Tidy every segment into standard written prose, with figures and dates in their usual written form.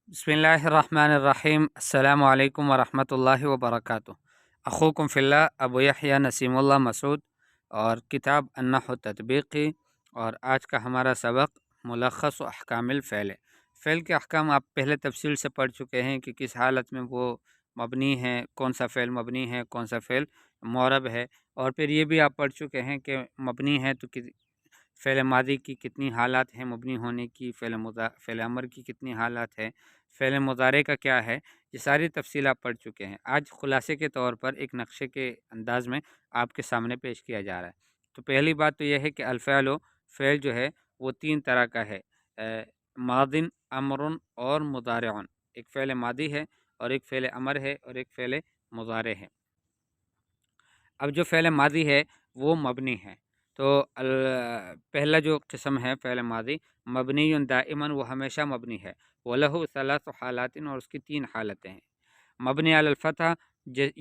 بسم الله الرحمن الرحیم السلام علیکم ورحمۃ اللہ وبرکاتہ۔ اخوکم فی اللہ ابو یحییٰ نسیم اللہ مسعود اور کتاب النحو تطبیقی، اور آج کا ہمارا سبق ملخص و احکام الفعل ہے۔ فعل کے احکام آپ پہلے تفصیل سے پڑھ چکے ہیں کہ کس حالت میں وہ مبنی ہے، کون سا فعل مبنی ہے، کون سا فعل معرب ہے، اور پھر یہ بھی آپ پڑھ چکے ہیں کہ مبنی ہے تو فعل ماضی کی کتنی حالات ہیں مبنی ہونے کی، فعل امر کی کتنی حالات ہے، فعل مضارع کا کیا ہے، یہ ساری تفصیل آپ پڑھ چکے ہیں۔ آج خلاصے کے طور پر ایک نقشے کے انداز میں آپ کے سامنے پیش کیا جا رہا ہے۔ تو پہلی بات تو یہ ہے کہ الفعل فعل جو ہے وہ تین طرح کا ہے، ماضٍ، امر اور مضارع۔ ایک فعل ماضی ہے اور ایک فعل امر ہے اور ایک فعل مضارع ہے۔ اب جو فعل ماضی ہے وہ مبنی ہے، تو پہلا جو قسم ہے فعل ماضی مبنی دائما، وہ ہمیشہ مبنی ہے۔ وَلَهُ ثَلَاثُ حالات، اور اس کی تین حالتیں ہیں۔ مبنی علی الفتح،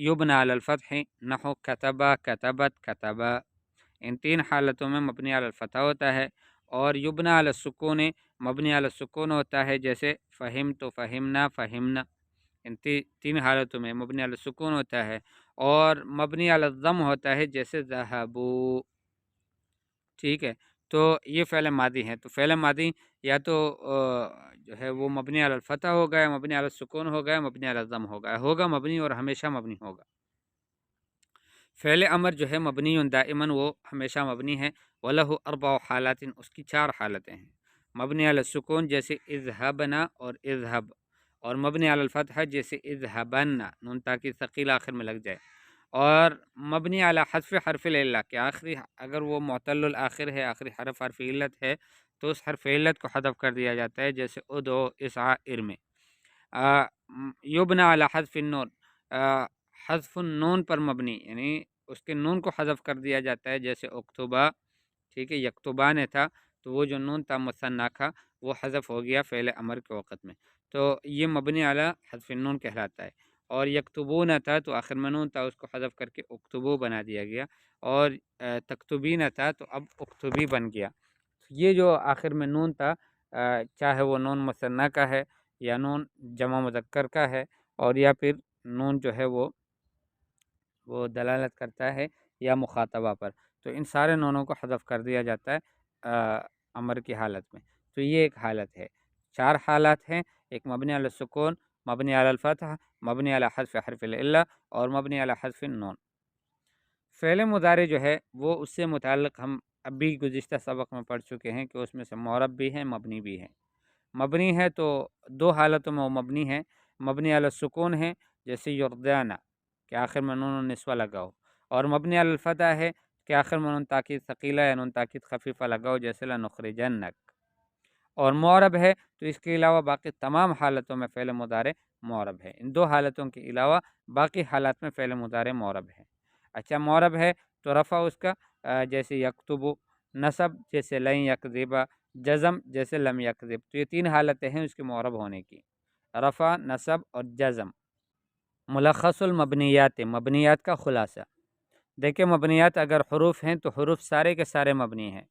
یبنى علی الفتح، نحو کتب، کتبت، کتبا۔ ان تین حالتوں میں مبنی علی الفتح ہوتا ہے، اور یبنى علی السکون، مبنی علی السکون ہوتا ہے، جیسے فہمت، فہمنا، فہمنا۔ ان تین حالتوں میں مبنی علی السکون ہوتا ہے، اور مبنی علی الضم ہوتا ہے، جیسے ذهبوا۔ ٹھیک ہے، تو یہ فعل ماضی ہے۔ تو فعل ماضی یا تو جو ہے وہ مبنی علی الفتح ہو گیا، مبنی علی السکون ہو گیا، مبنی علی الضم ہو گیا، ہوگا مبنی اور ہمیشہ مبنی ہوگا۔ فعل امر جو ہے مبنی دائما، وہ ہمیشہ مبنی ہے۔ وَلَهُ أَرْبَعُ حالات، اس کی چار حالتیں ہیں۔ مبنی علی السکون، جیسے اذهبنا اور اذهب، اور مبنی علی الفتح، جیسے اذهبن، نون تاکید ثقیل آخر میں لگ جائے، اور مبنی علی حذف حرف العلہ، کہ آخری اگر وہ معتل الآخر ہے، آخری حرف حرف علت ہے، تو اس حرف علت کو حذف کر دیا جاتا ہے، جیسے ادعو، اسعى، ارمی۔ یبنى علی حذف النون، حذف النون پر مبنی، یعنی اس کے نون کو حذف کر دیا جاتا ہے، جیسے اکتبا۔ ٹھیک ہے، یکتبان تھا تو وہ جو نون تھا مثنیٰ کا، وہ حذف ہو گیا فعل امر کے وقت میں، تو یہ مبنی علی حذف النون کہلاتا ہے۔ اور یکتبون تھا تو آخر میں نون تھا، اس کو حذف کر کے اکتبو بنا دیا گیا، اور تکتبین تھا تو اب اکتبی بن گیا۔ یہ جو آخر میں نون تھا، چاہے وہ نون مثنیٰ کا ہے یا نون جمع مذکر کا ہے، اور یا پھر نون جو ہے وہ دلالت کرتا ہے یا مخاطبہ پر، تو ان سارے نونوں کو حذف کر دیا جاتا ہے امر کی حالت میں۔ تو یہ ایک حالت ہے۔ چار حالات ہیں، ایک مبنی علی السکون، مبنی علی الفتح، مبنی علی حذف حرف العلہ، اور مبنی علی حذف النون۔ فعل مضارع جو ہے وہ اس سے متعلق ہم اب بھی گزشتہ سبق میں پڑھ چکے ہیں کہ اس میں سے معرب بھی ہے، مبنی بھی ہے۔ مبنی ہے تو دو حالتوں میں وہ مبنی ہے، مبنی علی السکون ہے، جیسے یرضعن، کہ آخر میں نون نسوہ لگاؤ، اور مبنی علی الفتح ہے کہ آخر میں نون تاکید ثقیلہ یا نون تاکید خفیفہ لگاؤ، جیسے لنخرجنک۔ اور معرب ہے تو اس کے علاوہ باقی تمام حالتوں میں فعل مضارع معرب ہے۔ ان دو حالتوں کے علاوہ باقی حالات میں فعل مضارع معرب ہے۔ اچھا، معرب ہے تو رفع اس کا جیسے یکتب، نصب جیسے لن یکذب، جزم جیسے لم یکذب۔ تو یہ تین حالتیں ہیں اس کے معرب ہونے کی، رفع، نصب اور جزم۔ ملخص المبنیات، مبنیات کا خلاصہ۔ دیکھیں، مبنیات اگر حروف ہیں تو حروف سارے کے سارے مبنی ہیں۔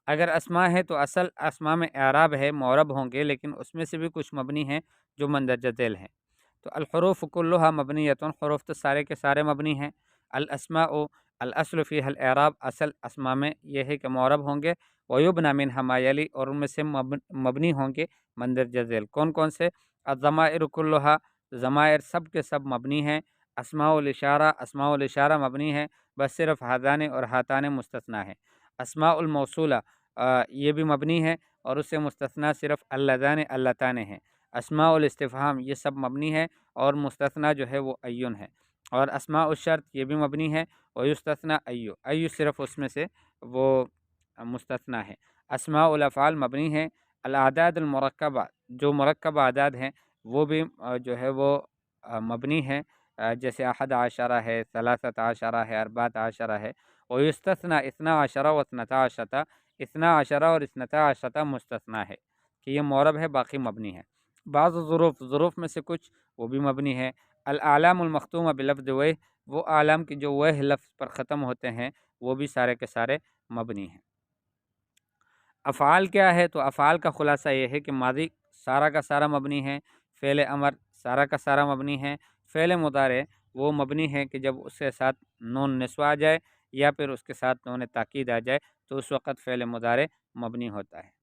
اگر اسماء ہے تو اصل اسماء میں اعراب ہے، معرب ہوں گے، لیکن اس میں سے بھی کچھ مبنی ہیں جو مندرجہ ذیل ہیں۔ تو الحروف کلها مبنیۃ، حروف تو سارے کے سارے مبنی ہیں۔ الاسماء الاصل فیها الاعراب، اصل اسماء میں یہ ہے کہ معرب ہوں گے۔ ویبنى منها ما یلی، اور ان میں سے مبنی ہوں گے مندرجہ ذیل۔ کون کون سے؟ الضمائر كلها، ضمائر سب کے سب مبنی ہیں۔ اسماء الاشارہ، اسماء الاشارہ مبنی ہے، بس صرف ہذان اور ہاتان مستثنیٰ ہے۔ اسماء الموصولہ یہ بھی مبنی ہے، اور اس سے مستثنیٰ صرف اللذان، اللتان ہیں۔ اسماء الاستفہام یہ سب مبنی ہے، اور مستثنیٰ جو ہے وہ ایون ہے۔ اور اسماء الشرط یہ بھی مبنی ہے، ویستثنیٰ ایو، ایو صرف اس میں سے وہ مستثنیٰ ہے۔ اسماء الافعال مبنی ہے۔ الاعداد المرکبہ، جو مرکب اعداد ہیں وہ بھی جو ہے وہ مبنی ہے، جیسے احد عشرہ ہے، ثلاثۃ عشرہ ہے، اربعۃ عشرہ ہے۔ ویستثنیٰ اثنا عشرہ و اثنتا عشرہ، اثنا عشرہ اور اثنتا عشرہ مستثنیٰ ہے کہ یہ معرب ہے، باقی مبنی ہے۔ بعض ظروف میں سے کچھ وہ بھی مبنی ہے۔ الاعلام المختومہ بلفظ وہ، وہ اعلام کی جو وہ لفظ پر ختم ہوتے ہیں وہ بھی سارے کے سارے مبنی ہیں۔ افعال کیا ہے؟ تو افعال کا خلاصہ یہ ہے کہ ماضی سارا کا سارا مبنی ہے، فعل امر سارا کا سارا مبنی ہے، فعل مضارع وہ مبنی ہے کہ جب اس کے ساتھ نون نسوہ آ جائے یا پھر اس کے ساتھ نون تاکید آ جائے تو اس وقت فعل مضارع مبنی ہوتا ہے۔